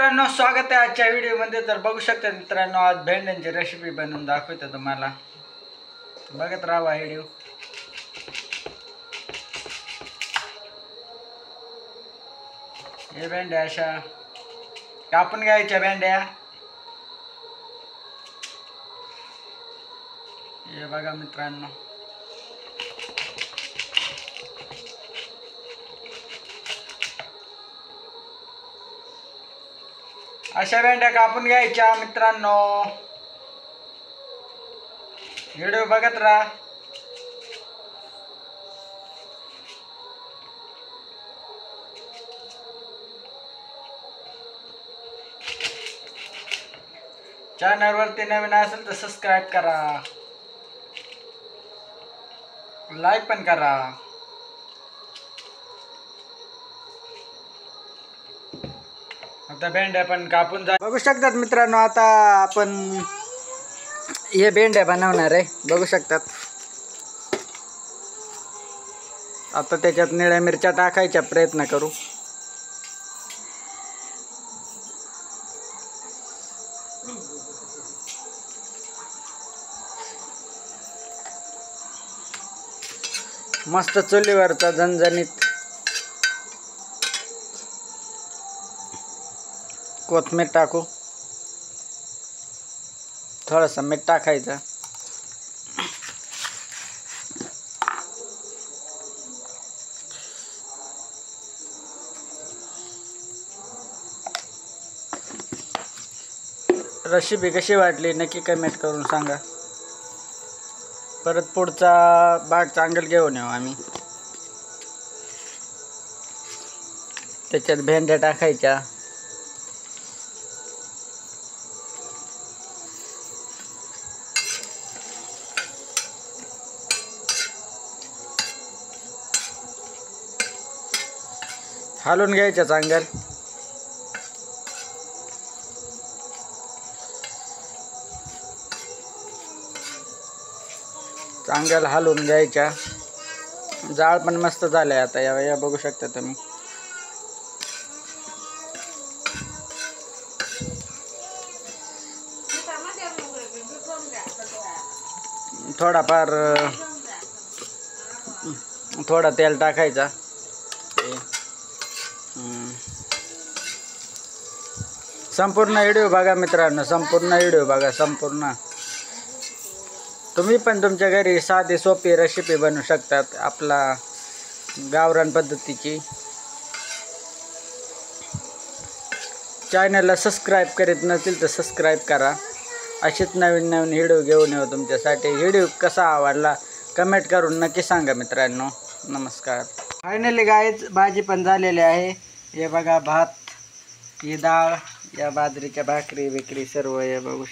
मित्रांनो, स्वागत आहे आजच्या व्हिडिओमध्ये. तर बघू शकता मित्रांनो, आज भेंड्यांची रेसिपी बनवून दाखवते तुम्हाला. बघत राहा व्हिडिओ. हे भेंड्या अशा कापून घ्यायच्या भेंड्या. हे बघा मित्रांनो, अशा भेंड्या कापून घ्यायच्या मित्रांनो. व्हिडिओ बघत राहा. चॅनलवरती नवीन असेल तर सबस्क्राईब करा, लाईक पण करा. आता भेंड्या पण कापून बघू शकतात मित्रांनो. आता आपण हे भेंड्या बनवणार आहे, बघू शकतात. आता त्याच्यात निळ्या मिरच्या टाकायचा प्रयत्न करू. मस्त चुलीवरचा झणझणीत कोथिंबीर टाकू, थोडंसं मीठ टाकायचं. रेसिपी कशी वाटली नक्की कमेंट करून सांगा. परत पुढचा भाग चांगलं घेऊन येऊ आम्ही. त्याच्यात भेंड्या टाकायच्या. हलवून घ्यायच्या चांगलं. चांगलं हलवून घ्यायच्या. जाळ पण मस्त झालंय आता. या बघू शकता तुम्ही. थोडा तेल टाकायचा. संपूर्ण व्हिडिओ बघा मित्रांनो, संपूर्ण व्हिडिओ बघा. संपूर्ण तुम्ही पण तुमच्या घरी साधी सोपी रेसिपी बनवू शकतात आपला गावरान पद्धतीची. चॅनलला सबस्क्राईब करीत नसेल तर सबस्क्राईब करा. असेच नवीन नवीन व्हिडिओ घेऊन येऊ तुमच्यासाठी. व्हिडिओ कसा आवडला कमेंट करून नक्की सांगा मित्रांनो. नमस्कार. फायनली गाईज भाजी पण झालेली आहे. हे बघा भात, ही डाळ, या बाजरीच्या भाकरी बिकरी सर्व हे बघू